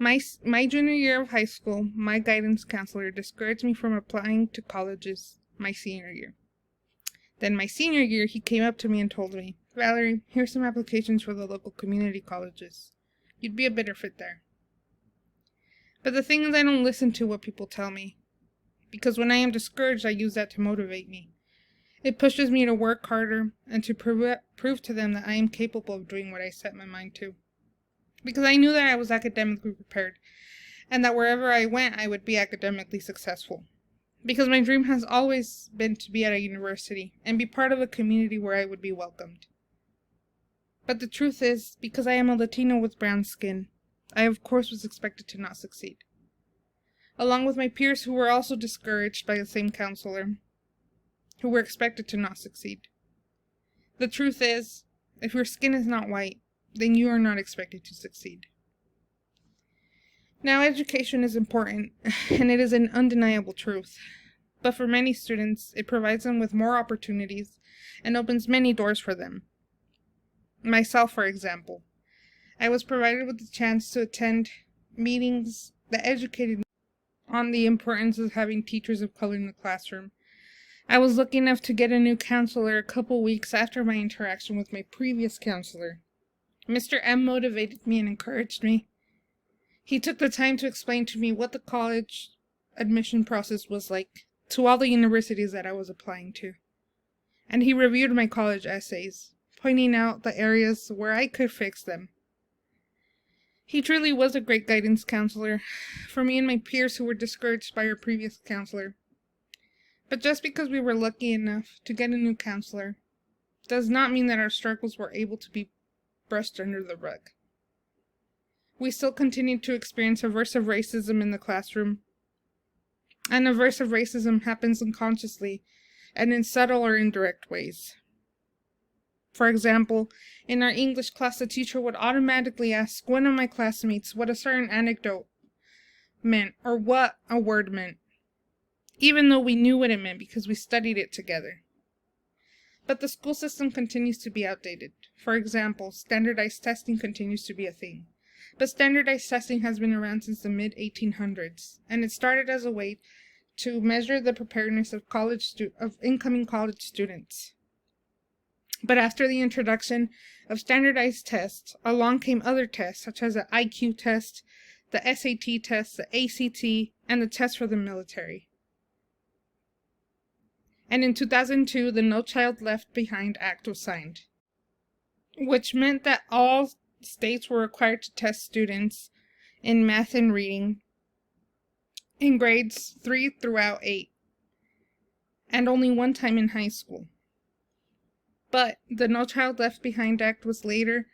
My junior year of high school, my guidance counselor discouraged me from applying to colleges my senior year. Then my senior year, he came up to me and told me, "Valerie, here's some applications for the local community colleges. You'd be a better fit there." But the thing is, I don't listen to what people tell me, because when I am discouraged, I use that to motivate me. It pushes me to work harder and to prove to them that I am capable of doing what I set my mind to. Because I knew that I was academically prepared, and that wherever I went, I would be academically successful. Because my dream has always been to be at a university and be part of a community where I would be welcomed. But the truth is, because I am a Latino with brown skin, I of course was expected to not succeed. Along with my peers who were also discouraged by the same counselor, who were expected to not succeed. The truth is, if your skin is not white, then you are not expected to succeed. Now, education is important, and it is an undeniable truth. But for many students, it provides them with more opportunities and opens many doors for them. Myself, for example, I was provided with the chance to attend meetings that educated me on the importance of having teachers of color in the classroom. I was lucky enough to get a new counselor a couple weeks after my interaction with my previous counselor. Mr. M motivated me and encouraged me. He took the time to explain to me what the college admission process was like to all the universities that I was applying to. And he reviewed my college essays, pointing out the areas where I could fix them. He truly was a great guidance counselor for me and my peers who were discouraged by our previous counselor. But just because we were lucky enough to get a new counselor does not mean that our struggles were able to be brushed under the rug. We still continue to experience aversive racism in the classroom. And aversive racism happens unconsciously and in subtle or indirect ways. For example, in our English class, the teacher would automatically ask one of my classmates what a certain anecdote meant or what a word meant, even though we knew what it meant because we studied it together. But the school system continues to be outdated. For example, standardized testing continues to be a thing. But standardized testing has been around since the mid-1800s, and it started as a way to measure the preparedness of incoming college students. But after the introduction of standardized tests, along came other tests such as the IQ test, the SAT test, the ACT, and the test for the military. And in 2002, the No Child Left Behind Act was signed, which meant that all states were required to test students in math and reading in grades 3 throughout 8, and only one time in high school. But the No Child Left Behind Act was later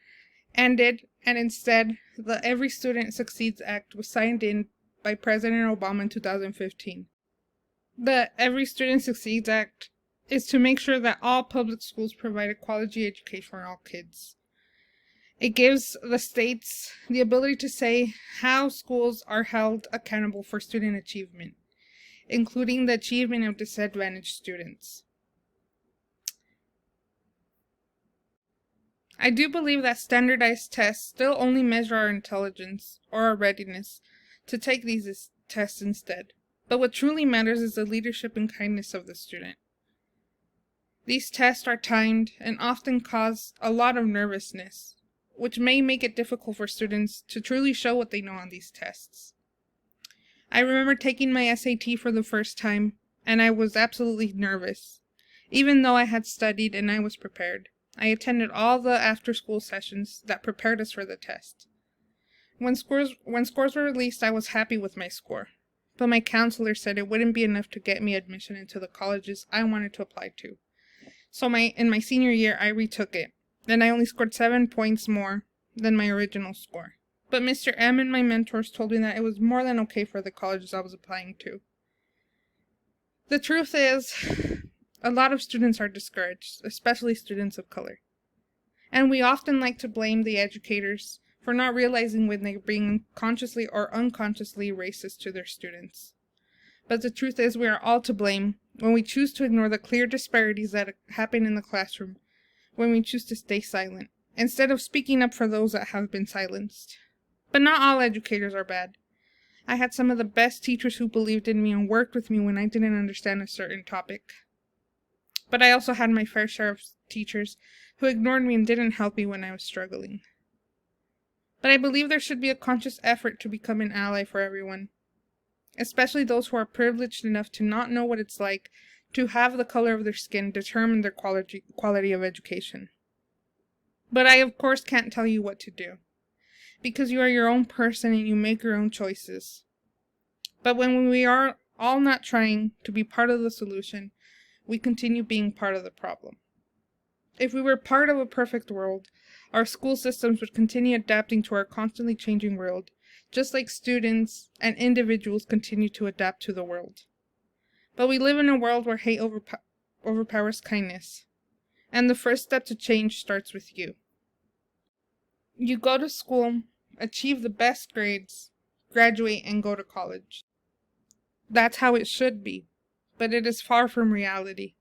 ended, and instead, the Every Student Succeeds Act was signed in by President Obama in 2015. The Every Student Succeeds Act is to make sure that all public schools provide a quality education for all kids. It gives the states the ability to say how schools are held accountable for student achievement, including the achievement of disadvantaged students. I do believe that standardized tests still only measure our intelligence or our readiness to take these tests instead, but what truly matters is the leadership and kindness of the student. These tests are timed and often cause a lot of nervousness, which may make it difficult for students to truly show what they know on these tests. I remember taking my SAT for the first time, and I was absolutely nervous. Even though I had studied and I was prepared, I attended all the after-school sessions that prepared us for the test. When scores were released, I was happy with my score, but my counselor said it wouldn't be enough to get me admission into the colleges I wanted to apply to. So in my senior year, I retook it. Then I only scored 7 points more than my original score. But Mr. M and my mentors told me that it was more than okay for the colleges I was applying to. The truth is, a lot of students are discouraged, especially students of color. And we often like to blame the educators for not realizing when they're being consciously or unconsciously racist to their students. But the truth is, we are all to blame when we choose to ignore the clear disparities that happen in the classroom, when we choose to stay silent, instead of speaking up for those that have been silenced. But not all educators are bad. I had some of the best teachers who believed in me and worked with me when I didn't understand a certain topic. But I also had my fair share of teachers who ignored me and didn't help me when I was struggling. But I believe there should be a conscious effort to become an ally for everyone, especially those who are privileged enough to not know what it's like to have the color of their skin determine their quality of education. But I, of course, can't tell you what to do, because you are your own person and you make your own choices. But when we are all not trying to be part of the solution, we continue being part of the problem. If we were part of a perfect world, our school systems would continue adapting to our constantly changing world, just like students and individuals continue to adapt to the world. But we live in a world where hate overpowers kindness, and the first step to change starts with you. You go to school, achieve the best grades, graduate, and go to college. That's how it should be, but it is far from reality.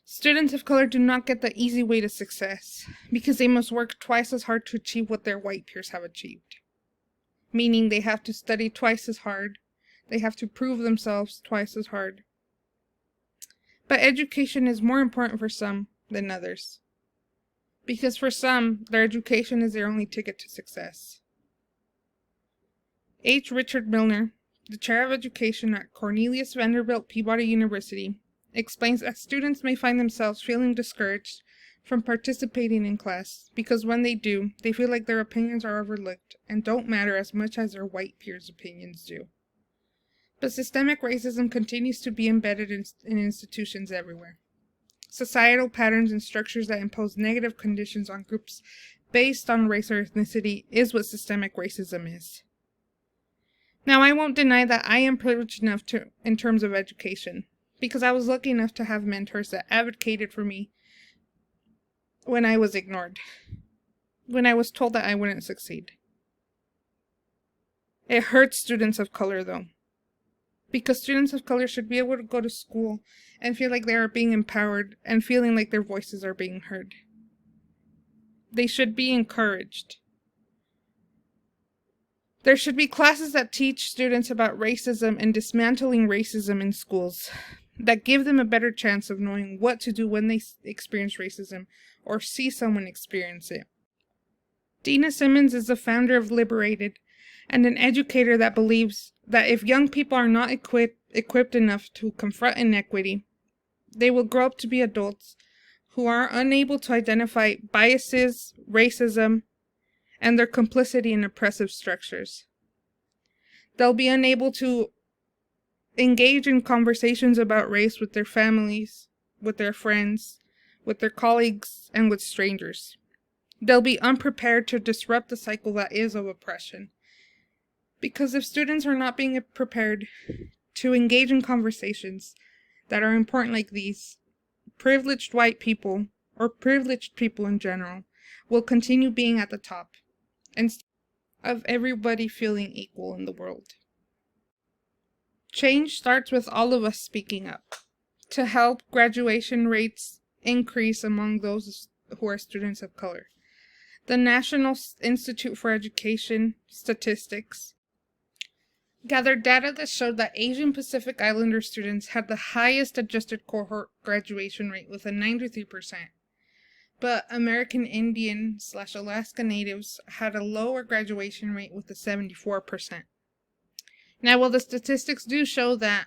Students of color do not get the easy way to success, because they must work twice as hard to achieve what their white peers have achieved. Meaning they have to study twice as hard, they have to prove themselves twice as hard. But education is more important for some than others, because for some, their education is their only ticket to success. H. Richard Milner, the chair of education at Cornelius Vanderbilt Peabody University, explains that students may find themselves feeling discouraged from participating in class because when they do, they feel like their opinions are overlooked and don't matter as much as their white peers' opinions do. But systemic racism continues to be embedded in institutions everywhere. Societal patterns and structures that impose negative conditions on groups based on race or ethnicity is what systemic racism is. Now, I won't deny that I am privileged enough in terms of education, because I was lucky enough to have mentors that advocated for me when I was ignored, when I was told that I wouldn't succeed. It hurts students of color, though, because students of color should be able to go to school and feel like they are being empowered and feeling like their voices are being heard. They should be encouraged. There should be classes that teach students about racism and dismantling racism in schools, that give them a better chance of knowing what to do when they experience racism or see someone experience it. Dina Simmons is the founder of Liberated and an educator that believes that if young people are not equipped enough to confront inequity, they will grow up to be adults who are unable to identify biases, racism, and their complicity in oppressive structures. They'll be unable to engage in conversations about race with their families, with their friends, with their colleagues, and with strangers. They'll be unprepared to disrupt the cycle that is of oppression. Because if students are not being prepared to engage in conversations that are important like these, privileged white people, or privileged people in general, will continue being at the top, instead of everybody feeling equal in the world. Change starts with all of us speaking up to help graduation rates increase among those who are students of color. The National Institute for Education Statistics gathered data that showed that Asian Pacific Islander students had the highest adjusted cohort graduation rate with a 93%, but American Indian/Alaska Natives had a lower graduation rate with a 74%. Now, while the statistics do show that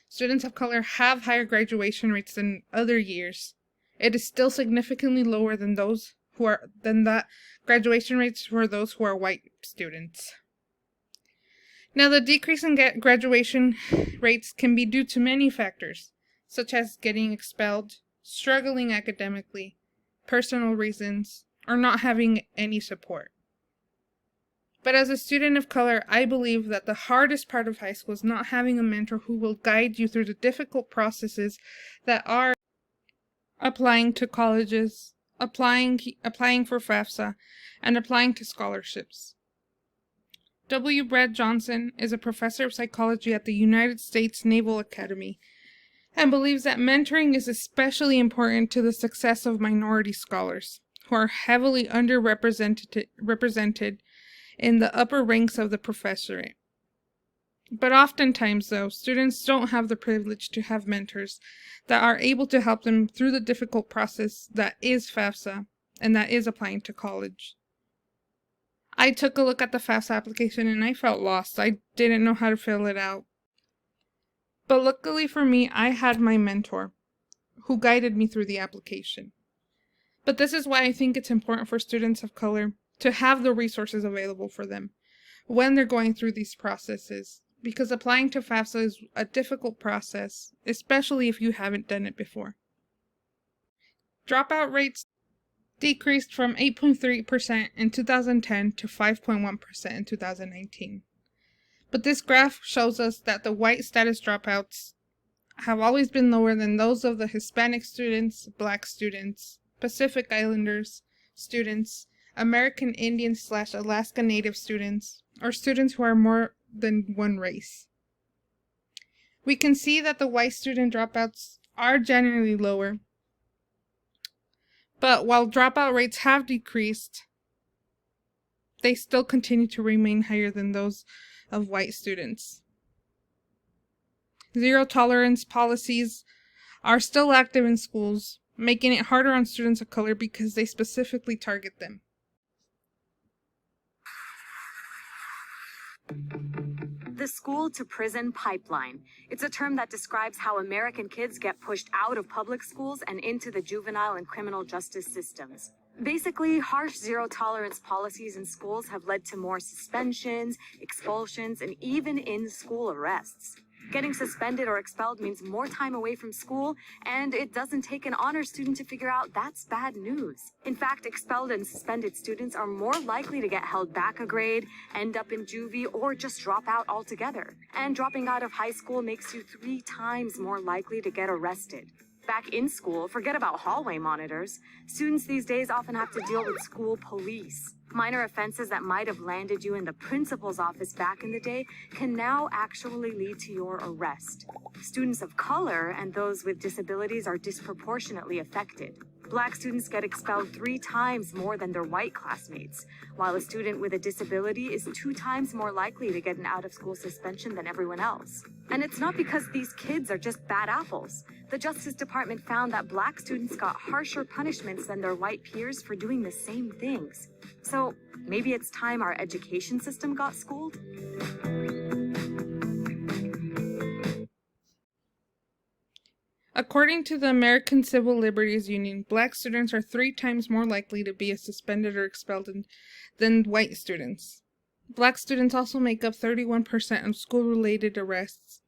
students of color have higher graduation rates than other years, it is still significantly lower than that graduation rates for those who are white students. Now, the decrease in graduation rates can be due to many factors, such as getting expelled, struggling academically, personal reasons, or not having any support. But as a student of color, I believe that the hardest part of high school is not having a mentor who will guide you through the difficult processes that are applying to colleges, applying for FAFSA, and applying to scholarships. W. Brad Johnson is a professor of psychology at the United States Naval Academy and believes that mentoring is especially important to the success of minority scholars who are heavily underrepresented in the upper ranks of the professorate. But oftentimes, though, students don't have the privilege to have mentors that are able to help them through the difficult process that is FAFSA and that is applying to college. I took a look at the FAFSA application and I felt lost. I didn't know how to fill it out. But luckily for me, I had my mentor who guided me through the application. But this is why I think it's important for students of color to have the resources available for them when they're going through these processes, because applying to FAFSA is a difficult process, especially if you haven't done it before. Dropout rates decreased from 8.3% in 2010 to 5.1% in 2019. But this graph shows us that the white status dropouts have always been lower than those of the Hispanic students, Black students, Pacific Islanders students, American Indian/Alaska Native students, or students who are more than one race. We can see that the white student dropouts are generally lower, but while dropout rates have decreased, they still continue to remain higher than those of white students. Zero tolerance policies are still active in schools, making it harder on students of color because they specifically target them. The school-to-prison pipeline. It's a term that describes how American kids get pushed out of public schools and into the juvenile and criminal justice systems. Basically, harsh zero-tolerance policies in schools have led to more suspensions, expulsions, and even in-school arrests. Getting suspended or expelled means more time away from school, and it doesn't take an honor student to figure out that's bad news. In fact, expelled and suspended students are more likely to get held back a grade, end up in juvie, or just drop out altogether. And dropping out of high school makes you 3 times more likely to get arrested. Back in school, forget about hallway monitors. Students these days often have to deal with school police. Minor offenses that might have landed you in the principal's office back in the day can now actually lead to your arrest. Students of color and those with disabilities are disproportionately affected. Black students get expelled 3 times more than their white classmates, while a student with a disability is 2 times more likely to get an out-of-school suspension than everyone else. And it's not because these kids are just bad apples. The Justice Department found that Black students got harsher punishments than their white peers for doing the same things. So maybe it's time our education system got schooled? According to the American Civil Liberties Union, Black students are 3 times more likely to be suspended or expelled than white students. Black students also make up 31% of school-related arrests,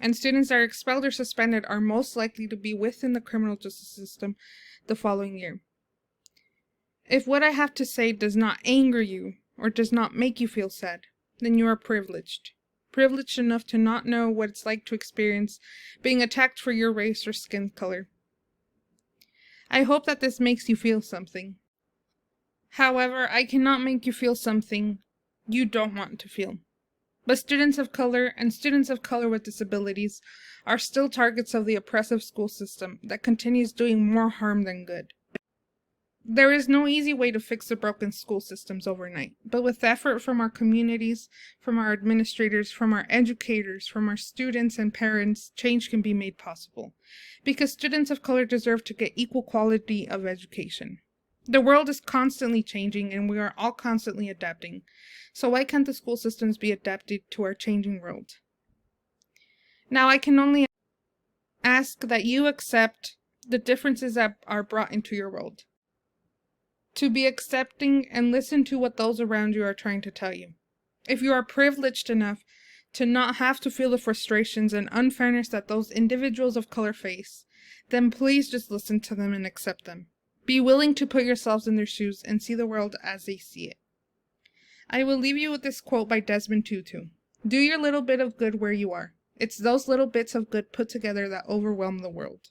and students that are expelled or suspended are most likely to be within the criminal justice system the following year. If what I have to say does not anger you or does not make you feel sad, then you are privileged. Privileged enough to not know what it's like to experience being attacked for your race or skin color. I hope that this makes you feel something. However, I cannot make you feel something you don't want to feel. But students of color and students of color with disabilities are still targets of the oppressive school system that continues doing more harm than good. There is no easy way to fix the broken school systems overnight, but with effort from our communities, from our administrators, from our educators, from our students and parents, change can be made possible. Because students of color deserve to get equal quality of education. The world is constantly changing and we are all constantly adapting. So why can't the school systems be adapted to our changing world? Now I can only ask that you accept the differences that are brought into your world. To be accepting and listen to what those around you are trying to tell you. If you are privileged enough to not have to feel the frustrations and unfairness that those individuals of color face, then please just listen to them and accept them. Be willing to put yourselves in their shoes and see the world as they see it. I will leave you with this quote by Desmond Tutu. Do your little bit of good where you are. It's those little bits of good put together that overwhelm the world.